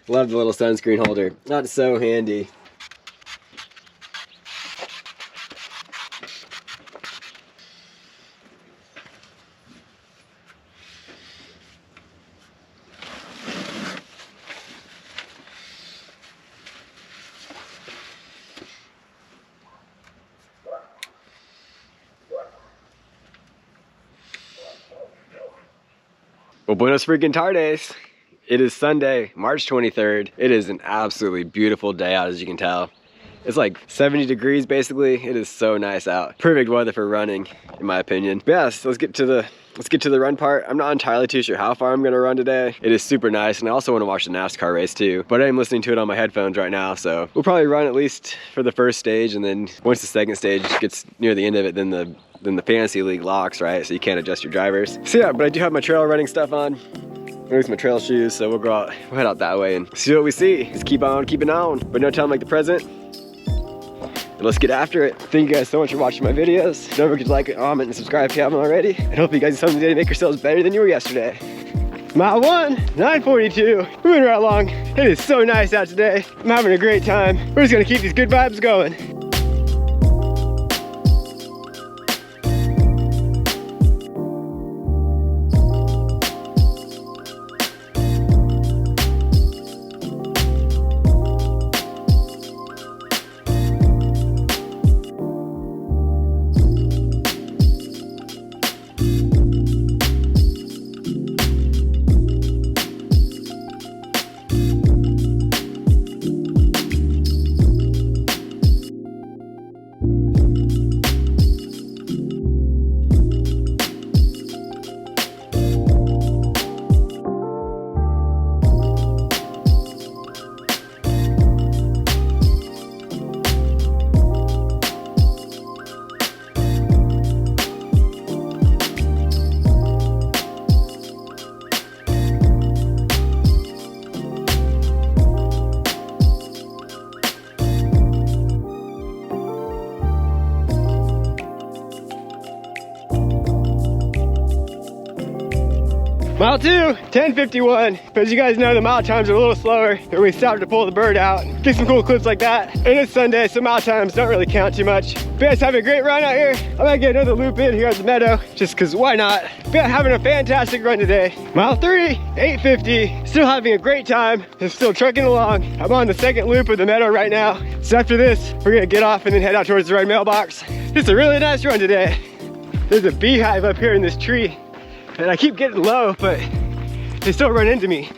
Love the little sunscreen holder. Not so handy. Well, buenos freaking tardes. It is Sunday, March 23rd. It is an absolutely beautiful day out, as you can tell. It's like 70 degrees basically. It is so nice out. Perfect weather for running, in my opinion. But yeah, so let's get to the run part. I'm not entirely too sure how far I'm gonna run today. It is super nice, and I also want to watch the NASCAR race too. But I am listening to it on my headphones right now, so we'll probably run at least for the first stage, and then once the second stage gets near the end of it, then the fantasy league locks, right? So you can't adjust your drivers. So yeah, but I do have my trail running stuff on. At least my trail shoes, so we'll head out that way and see what we see. Just keep on keeping on, but no time like the present. And let's get after it. Thank you guys so much for watching my videos. Don't forget to like, comment, and subscribe if you haven't already. And hope you guys do something today to make yourselves better than you were yesterday. Mile 1, 9:42. Moving right along. It is so nice out today. I'm having a great time. We're just gonna keep these good vibes going. Mile 2, 10:51. But as you guys know, the mile times are a little slower. We stopped to pull the bird out, get some cool clips like that. And it's Sunday, so mile times don't really count too much. But yeah, having a great run out here. I might get another loop in here at the meadow, just cause why not? But yeah, having a fantastic run today. Mile 3, 8:50. Still having a great time. I'm still trucking along. I'm on the second loop of the meadow right now. So after this, we're gonna get off and then head out towards the red mailbox. Just a really nice run today. There's a beehive up here in this tree. And I keep getting low, but they still run into me.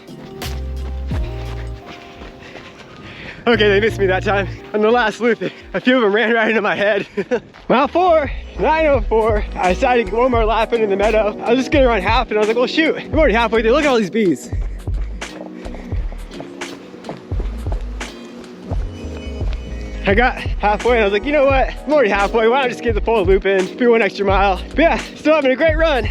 Okay, they missed me that time. On the last loop, a few of them ran right into my head. Mile 4, 9:04. I decided to get one more lap into the meadow. I was just gonna run half, and I was like, well, shoot, I'm already halfway there. Look at all these bees. I got halfway and I was like, you know what? I'm already halfway. Why not just get the full loop in, do one extra mile? But yeah, still having a great run.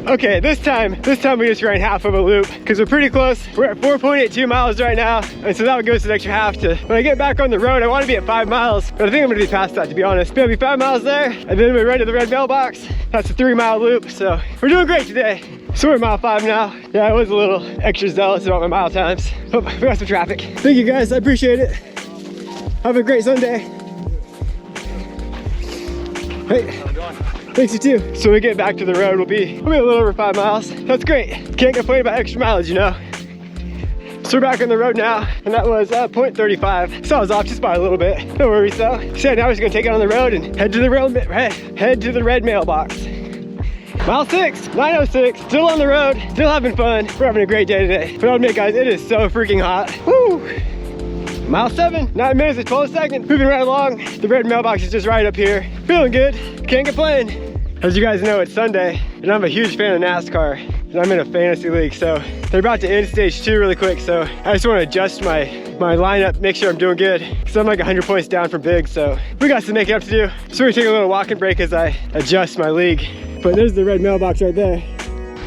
Okay, this time we just ran half of a loop because we're pretty close. We're at 4.82 miles right now, and so that would give us an extra half to, when I get back on the road, I want to be at 5 miles, but I think I'm gonna be past that, to be honest. It'll be 5 miles there, and then we run to the red mailbox. That's a 3-mile loop, so we're doing great today. So we're at mile 5 now. Yeah, I was a little extra zealous about my mile times. Oh, we got some traffic. Thank you guys, I appreciate it. Have a great Sunday. Hey. Thanks, you too. So when we get back to the road, we'll be a little over 5 miles. That's great. Can't complain about extra mileage, you know. So we're back on the road now, and that was 0.35. So I was off just by a little bit. No worries though. So yeah, now we're just gonna take it on the road and head to the red mailbox. Mile 6, 9:06. Still on the road, still having fun. We're having a great day today. But I'll admit, guys, it is so freaking hot. Woo! Mile 7, 9 minutes and 12 seconds. Moving right along. The red mailbox is just right up here. Feeling good. Can't complain. As you guys know, it's Sunday, and I'm a huge fan of NASCAR, and I'm in a fantasy league, so they're about to end stage 2 really quick, so I just want to adjust my lineup, make sure I'm doing good, because I'm like 100 points down from big, so we got some making up to do. So we're gonna take a little walking break as I adjust my league. But there's the red mailbox right there.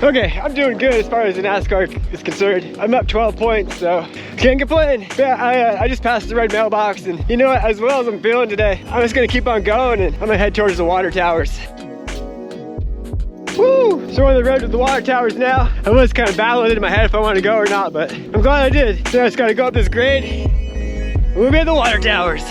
Okay, I'm doing good as far as the NASCAR is concerned. I'm up 12 points, so can't complain. But yeah, I just passed the red mailbox, and you know what, as well as I'm feeling today, I'm just gonna keep on going, and I'm gonna head towards the water towers. Woo! So on the road to the water towers now. I was kind of battling in my head if I wanted to go or not, but I'm glad I did. So I just gotta go up this grade, and we'll be at the water towers.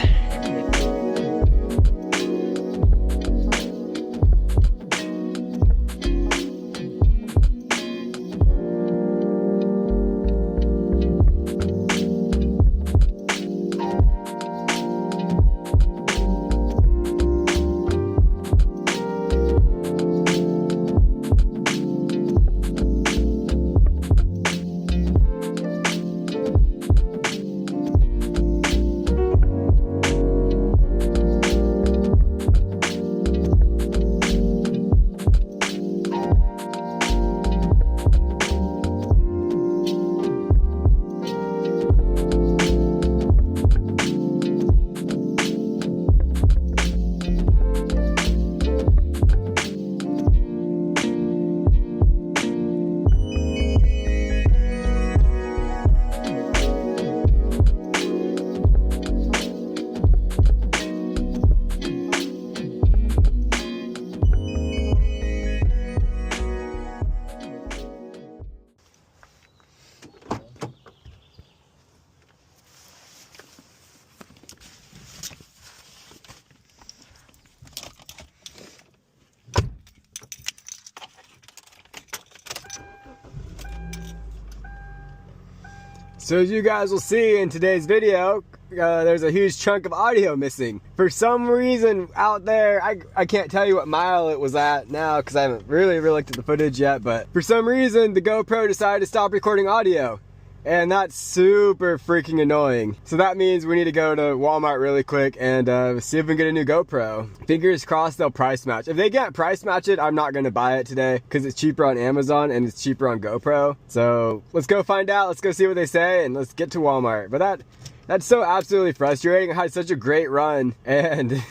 So as you guys will see in today's video, there's a huge chunk of audio missing. For some reason out there, I can't tell you what mile it was at now because I haven't really looked at the footage yet, but for some reason the GoPro decided to stop recording audio. And that's super freaking annoying. So that means we need to go to Walmart really quick and see if we can get a new GoPro. Fingers crossed they'll price match. If they can't price match it, I'm not gonna buy it today because it's cheaper on Amazon and it's cheaper on GoPro. So let's go find out, let's go see what they say, and let's get to Walmart. But that's so absolutely frustrating. I had such a great run and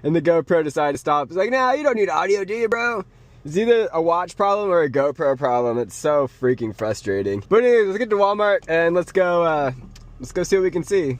and the GoPro decided to stop. It's like, nah, you don't need audio, do you, bro? It's either a watch problem or a GoPro problem. It's so freaking frustrating. But anyways, let's get to Walmart and let's go see what we can see.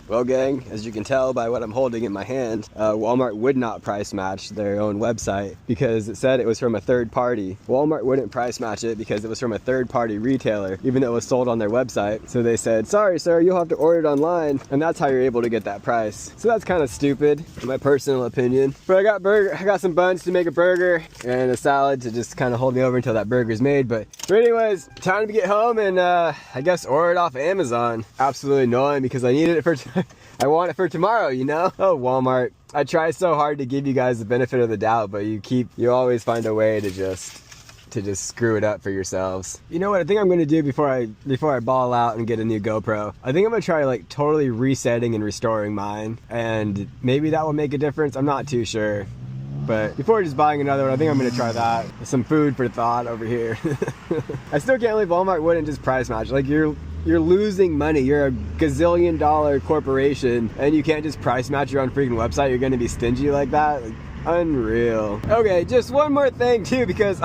Well gang, as you can tell by what I'm holding in my hand, Walmart would not price match their own website because it said it was from a third party. Walmart wouldn't price match it because it was from a third party retailer, even though it was sold on their website. So they said, sorry sir, you'll have to order it online, and that's how you're able to get that price. So that's kind of stupid, in my personal opinion. But I got some buns to make a burger and a salad to just kind of hold me over until that burger's made. But anyways, time to get home and I guess order it off Amazon. Absolutely annoying because I needed it for I want it for tomorrow, you know? Oh, Walmart. I try so hard to give you guys the benefit of the doubt, but you always find a way to just screw it up for yourselves. You know what I think I'm gonna do before I ball out and get a new GoPro? I think I'm gonna try like totally resetting and restoring mine, and maybe that will make a difference. I'm not too sure. But before just buying another one, I think I'm gonna try that. Some food for thought over here. I still can't believe Walmart wouldn't just price match. Like you're losing money. You're a gazillion-dollar corporation and you can't just price match your own freaking website. You're gonna be stingy like that? Like, unreal. Okay, just one more thing too, because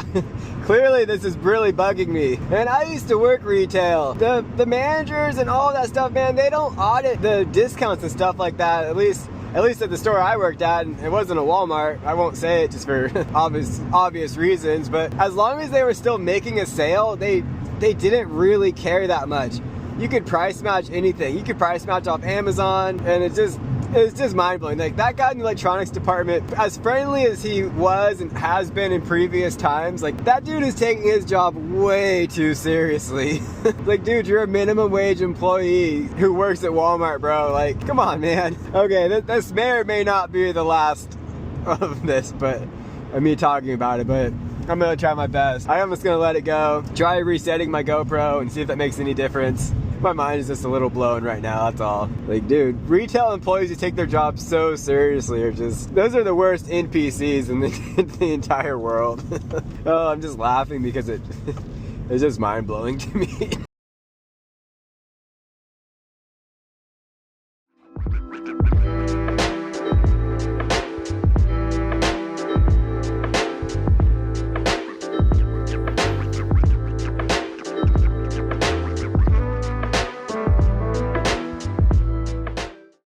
clearly this is really bugging me. And I used to work retail. The managers and all that stuff, man, they don't audit the discounts and stuff like that, at least at the store I worked at. And it wasn't a Walmart. I won't say it just for obvious reasons, but as long as they were still making a sale, they didn't really care that much. You could price match anything. You could price match off Amazon, and it's just mind-blowing. Like that guy in the electronics department, as friendly as he was and has been in previous times, like that dude is taking his job way too seriously. Like, dude, you're a minimum wage employee who works at Walmart, bro. Like, come on, man. Okay, this may or may not be the last of this, but me talking about it, but I'm gonna try my best. I am just gonna let it go, try resetting my GoPro and see if that makes any difference. My mind is just a little blown right now, that's all. Like, dude, retail employees who take their job so seriously are just, those are the worst NPCs in the entire world. Oh, I'm just laughing because it's just mind-blowing to me. Bye.